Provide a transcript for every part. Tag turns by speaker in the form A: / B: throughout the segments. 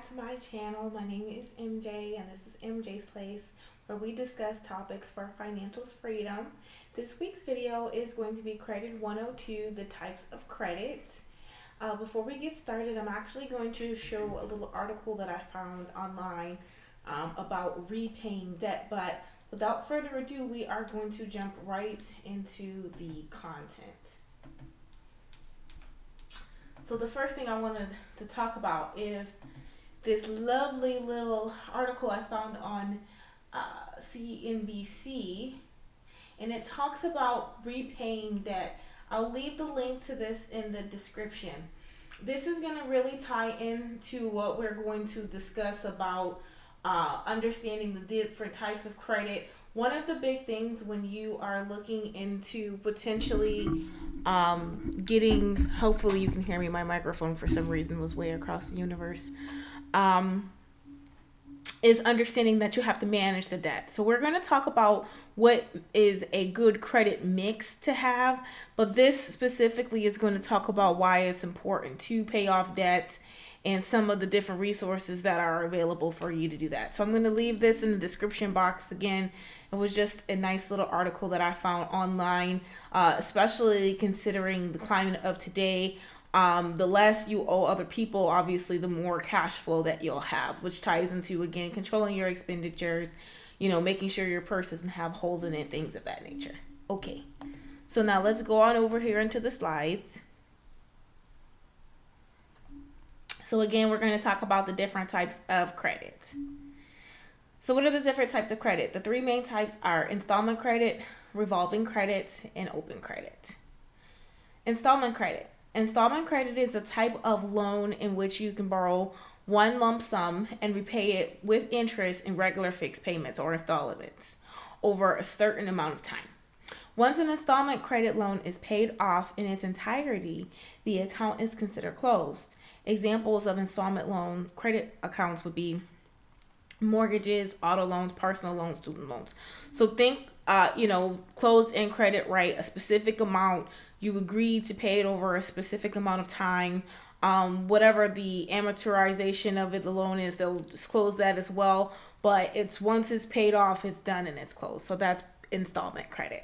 A: back to my channel. My name is MJ and this is MJ's Place, where we discuss topics for financial freedom. This week's video is going to be Credit 102, the types of credit. Before we get started, I'm actually going to show a little article that I found online about repaying debt, but without further ado, we are going to jump right into the content. So the first thing I wanted to talk about is this lovely little article I found on CNBC, and it talks about repaying debt. I'll leave the link to this in the description. This is going to really tie into what we're going to discuss about understanding the different types of credit. One of the big things when you are looking into potentially getting, hopefully you can hear me, my microphone for some reason was way across the universe, is understanding that you have to manage the debt. So we're going to talk about what is a good credit mix to have, but this specifically is going to talk about why it's important to pay off debt and some of the different resources that are available for you to do that. So I'm going to leave this in the description box. Again, it was just a nice little article that I found online, especially considering the climate of today. The less you owe other people, obviously, the more cash flow that you'll have, which ties into, again, controlling your expenditures, making sure your purse doesn't have holes in it, things of that nature. Okay, so now let's go on over here into the slides. So again, we're going to talk about the different types of credit. So what are the different types of credit? The three main types are installment credit, revolving credit, and open credit. Installment credit. Installment credit is a type of loan in which you can borrow one lump sum and repay it with interest in regular fixed payments or installments over a certain amount of time. Once an installment credit loan is paid off in its entirety, the account is considered closed. Examples of installment loan credit accounts would be mortgages, auto loans, personal loans, student loans. So think, closed-end credit, right? A specific amount, you agree to pay it over a specific amount of time. Whatever the amortization of the loan is, they'll disclose that as well. But once it's paid off, it's done and it's closed. So that's installment credit.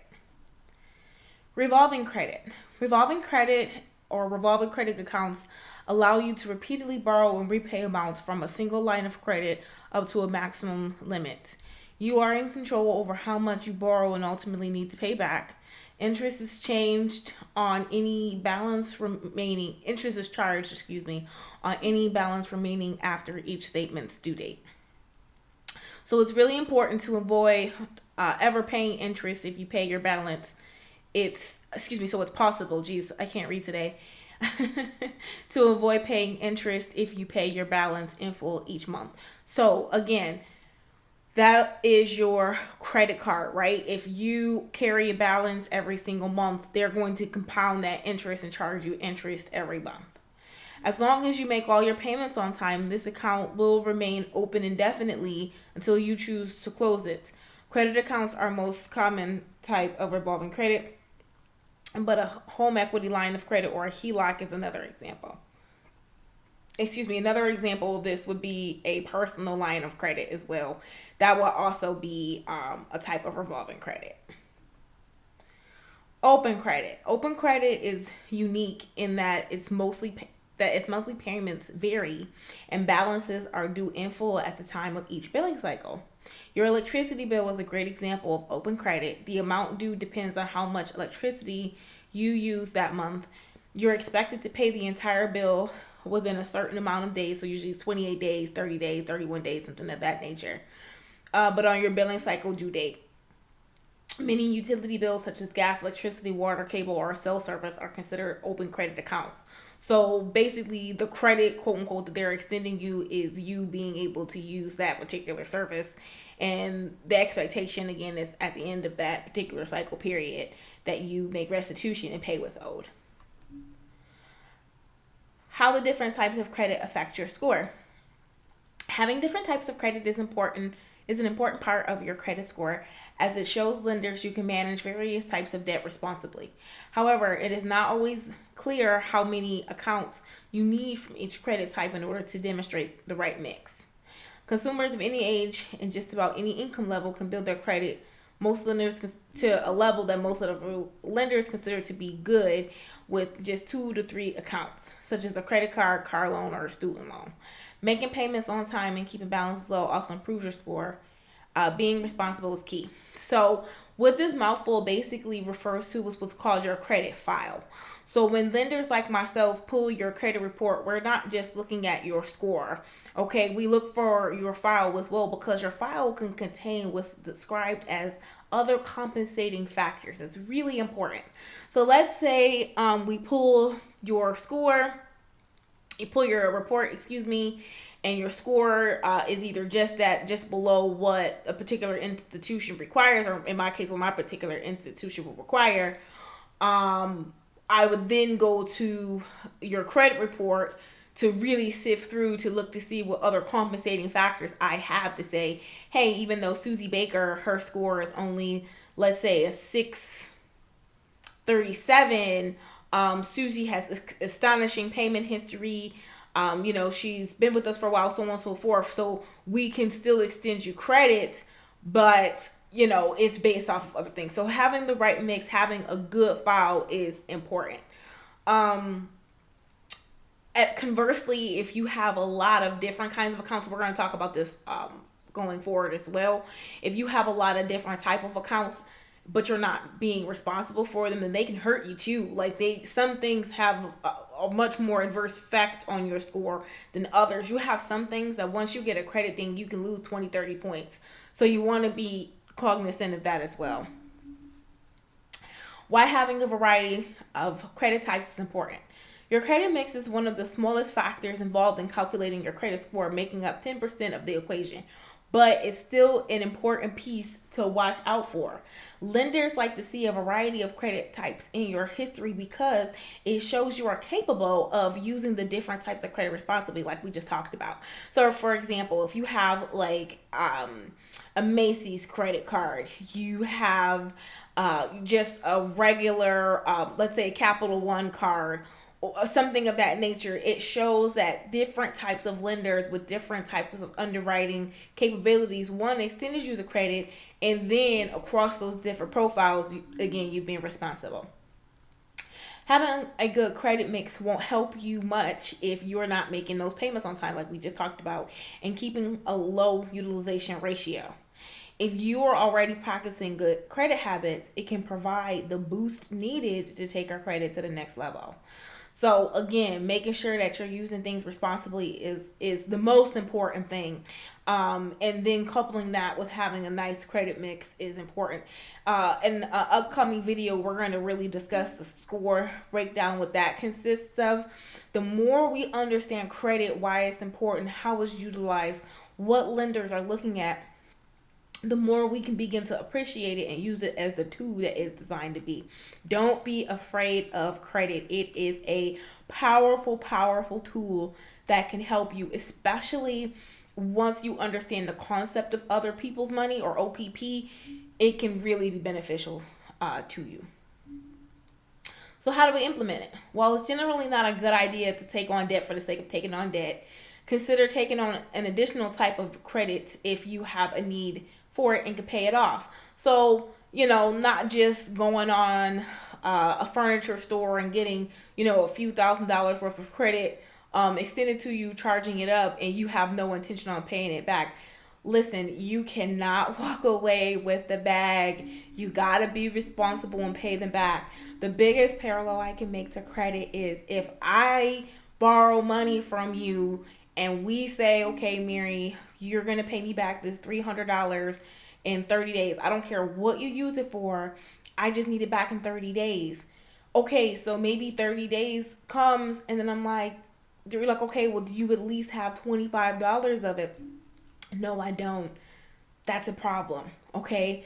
A: Revolving credit. Revolving credit or revolving credit accounts allow you to repeatedly borrow and repay amounts from a single line of credit up to a maximum limit. You are in control over how much you borrow and ultimately need to pay back. Interest is charged on any balance remaining on any balance remaining after each statement's due date. So it's really important to avoid ever paying interest if you pay your balance. So it's possible, I can't read today, to avoid paying interest if you pay your balance in full each month. So again, that is your credit card, right? If you carry a balance every single month, they're going to compound that interest and charge you interest every month. As long as you make all your payments on time, this account will remain open indefinitely until you choose to close it. Credit accounts are most common type of revolving credit, but a home equity line of credit or a HELOC is another example. Another example of this would be a personal line of credit as well. That will also be a type of revolving credit. Open credit. Open credit is unique in that its monthly payments vary and balances are due in full at the time of each billing cycle. Your electricity bill is a great example of open credit. The amount due depends on how much electricity you use that month. You're expected to pay the entire bill within a certain amount of days, so usually it's 28 days, 30 days, 31 days, something of that nature. But on your billing cycle due date. Many utility bills such as gas, electricity, water, cable, or cell service are considered open credit accounts. So basically the credit, quote unquote, that they're extending you is you being able to use that particular service. And the expectation, again, is at the end of that particular cycle period that you make restitution and pay what's owed. How the different types of credit affect your score. Having different types of credit is an important part of your credit score, as it shows lenders you can manage various types of debt responsibly. However, it is not always clear clear how many accounts you need from each credit type in order to demonstrate the right mix. Consumers of any age and just about any income level can build their credit most lenders to a level that most of the lenders consider to be good with just 2 to 3 accounts, such as a credit card, car loan, or a student loan. Making payments on time and keeping balance low also improves your score. Being responsible is key. So what this mouthful basically refers to is what's called your credit file. So when lenders like myself pull your credit report, we're not just looking at your score. Okay, we look for your file as well, because your file can contain what's described as other compensating factors. It's really important. So let's say we pull your score, you pull your report, and your score is either just below what a particular institution requires, or in my case, what my particular institution will require. I would then go to your credit report to really sift through to look to see what other compensating factors I have to say, hey, even though Susie Baker, her score is only, let's say, a 637, Susie has astonishing payment history. She's been with us for a while, so on and so forth. So we can still extend you credit, but it's based off of other things. So having the right mix, having a good file is important. Conversely, if you have a lot of different kinds of accounts, we're going to talk about this going forward as well. If you have a lot of different type of accounts, but you're not being responsible for them, then they can hurt you too. Like some things have a much more adverse effect on your score than others. You have some things that once you get a credit ding, you can lose 20, 30 points. So you want to be cognizant of that as well. Why having a variety of credit types is important. Your credit mix is one of the smallest factors involved in calculating your credit score, making up 10% of the equation, but it's still an important piece to watch out for. Lenders like to see a variety of credit types in your history because it shows you are capable of using the different types of credit responsibly, like we just talked about. So for example, if you have like a Macy's credit card, you have just a regular, let's say, Capital One card, or something of that nature, it shows that different types of lenders with different types of underwriting capabilities, one, extended you the credit, and then across those different profiles, again, you've been responsible. Having a good credit mix won't help you much if you're not making those payments on time, like we just talked about, and keeping a low utilization ratio. If you are already practicing good credit habits, it can provide the boost needed to take our credit to the next level. So again, making sure that you're using things responsibly is the most important thing. And then coupling that with having a nice credit mix is important. In an upcoming video, we're going to really discuss the score breakdown, what that consists of. The more we understand credit, why it's important, how it's utilized, what lenders are looking at, the more we can begin to appreciate it and use it as the tool that is designed to be. Don't be afraid of credit. It is a powerful, powerful tool that can help you, especially once you understand the concept of other people's money, or OPP. It can really be beneficial to you. So how do we implement it? Well, it's generally not a good idea to take on debt for the sake of taking on debt. Consider taking on an additional type of credit if you have a need for it and can pay it off. So, not just going on a furniture store and getting, a few $1,000s worth of credit extended to you, charging it up, and you have no intention on paying it back. Listen, you cannot walk away with the bag. You got to be responsible and pay them back. The biggest parallel I can make to credit is if I borrow money from you and we say, okay, Mary, you're going to pay me back this $300 in 30 days. I don't care what you use it for. I just need it back in 30 days. Okay, so maybe 30 days comes and then I'm like, you're like, okay, well, do you at least have $25 of it? No, I don't. That's a problem, okay?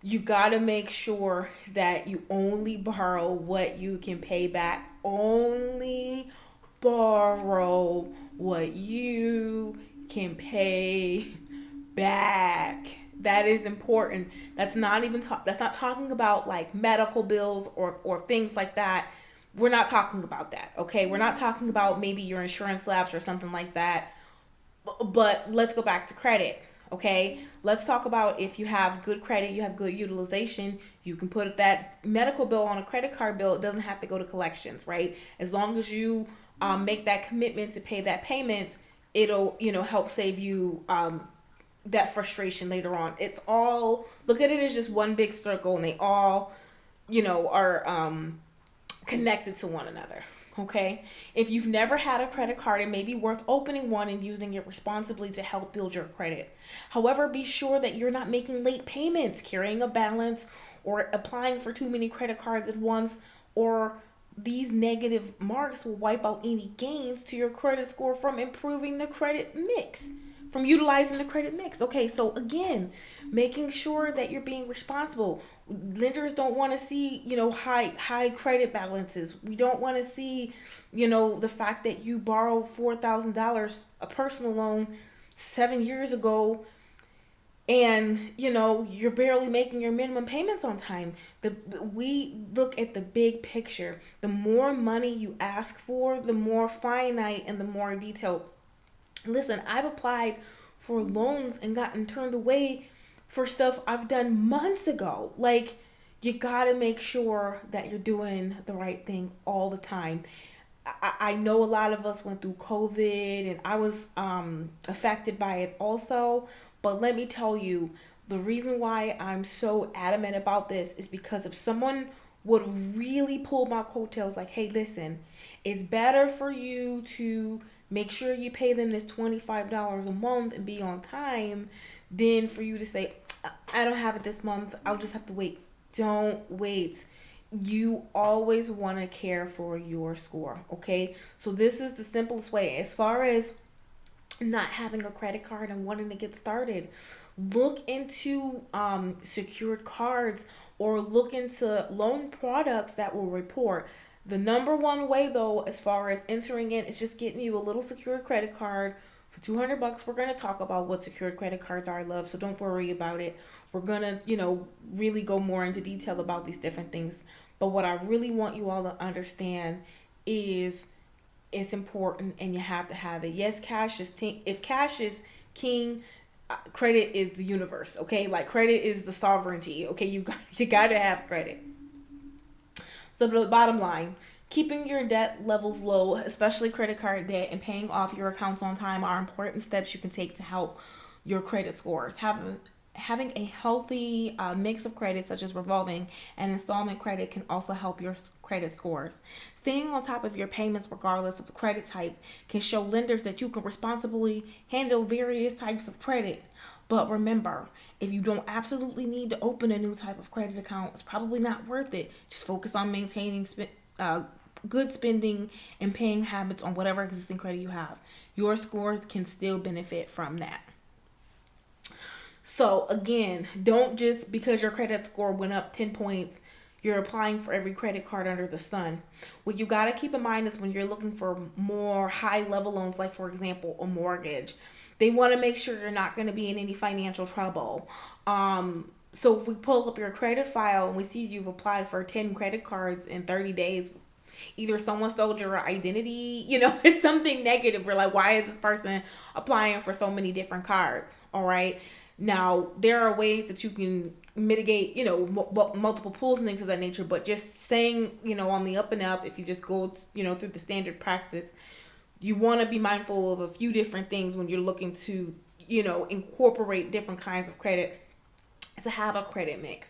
A: You got to make sure that you only borrow what you can pay back. Only borrow what you can pay back. That is important. That's not talking about like medical bills or things like that. we're not talking about that, okay? We're not talking about maybe your insurance lapse or something like that. But let's go back to credit, okay? Let's talk about if you have good credit, you have good utilization, you can put that medical bill on a credit card bill. It doesn't have to go to collections, right? As long as you make that commitment to pay that payment, it'll, help save you that frustration later on. It's all, look at it as just one big circle, and they all, are connected to one another. Okay? If you've never had a credit card, it may be worth opening one and using it responsibly to help build your credit. However, be sure that you're not making late payments, carrying a balance, or applying for too many credit cards at once, or these negative marks will wipe out any gains to your credit score from improving the credit mix, from utilizing the credit mix. Okay, so again, making sure that you're being responsible. Lenders don't want to see, high credit balances. We don't want to see, the fact that you borrowed $4,000 a personal loan 7 years ago, and you're barely making your minimum payments on time. We look at the big picture. The more money you ask for, the more finite and the more detailed. Listen, I've applied for loans and gotten turned away for stuff I've done months ago. Like, you gotta make sure that you're doing the right thing all the time. I know a lot of us went through COVID, and I was affected by it also. But let me tell you, the reason why I'm so adamant about this is because if someone would really pull my coattails, like, hey, listen, it's better for you to make sure you pay them this $25 a month and be on time than for you to say, I don't have it this month, I'll just have to wait. Don't wait. You always want to care for your score, okay? So this is the simplest way. As far as not having a credit card and wanting to get started, look into secured cards, or look into loan products that will report. The number one way, though, as far as entering in, is just getting you a little secured credit card for $200. We're going to talk about what secured credit cards are, love, so don't worry about it. We're going to, really go more into detail about these different things. But what I really want you all to understand is it's important, and you have to have it. Yes, cash is if cash is king, credit is the universe, okay? Like, credit is the sovereignty, okay? You got to have credit. So the bottom line, keeping your debt levels low, especially credit card debt, and paying off your accounts on time are important steps you can take to help your credit scores. Having a healthy mix of credit, such as revolving and installment credit, can also help your credit scores. Staying on top of your payments, regardless of the credit type, can show lenders that you can responsibly handle various types of credit. But remember, if you don't absolutely need to open a new type of credit account, it's probably not worth it. Just focus on maintaining good spending and paying habits on whatever existing credit you have. Your scores can still benefit from that. So again, don't just because your credit score went up 10 points, you're applying for every credit card under the sun. What you got to keep in mind is when you're looking for more high level loans, like for example, a mortgage, they want to make sure you're not going to be in any financial trouble. So if we pull up your credit file and we see you've applied for 10 credit cards in 30 days, either someone stole your identity, it's something negative. We're like, why is this person applying for so many different cards? All right. Now, there are ways that you can mitigate, multiple pools and things of that nature, but just saying, on the up and up, if you just go, through the standard practice, you want to be mindful of a few different things when you're looking to, incorporate different kinds of credit to have a credit mix.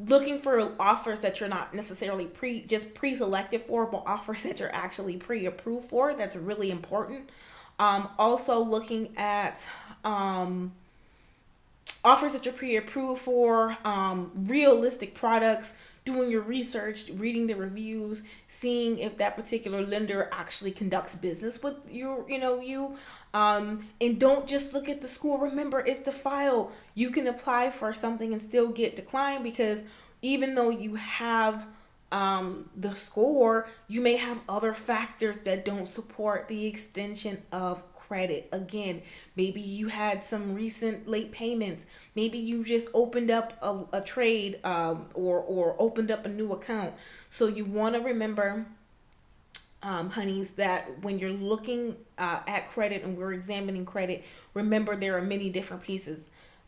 A: Looking for offers that you're not necessarily pre-selected for, but offers that you're actually pre-approved for. That's really important. Also looking at offers that you're pre-approved for, realistic products, doing your research, reading the reviews, seeing if that particular lender actually conducts business with you. And don't just look at the score. Remember, it's the file. You can apply for something and still get declined, because even though you have the score, you may have other factors that don't support the extension of credit. Again, maybe you had some recent late payments. Maybe you just opened up a trade, or opened up a new account. So you want to remember, honeys, that when you're looking at credit and we're examining credit, remember there are many different pieces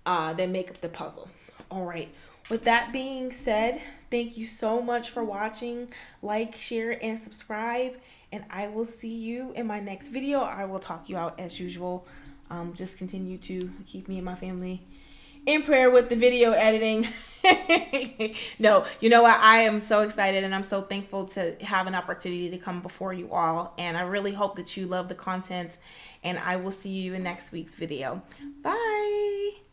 A: that make up the puzzle. All right. With that being said, thank you so much for watching. Like, share, and subscribe. And I will see you in my next video. I will talk you out as usual. Just continue to keep me and my family in prayer with the video editing. No, you know what? I am so excited and I'm so thankful to have an opportunity to come before you all. And I really hope that you love the content. And I will see you in next week's video. Bye.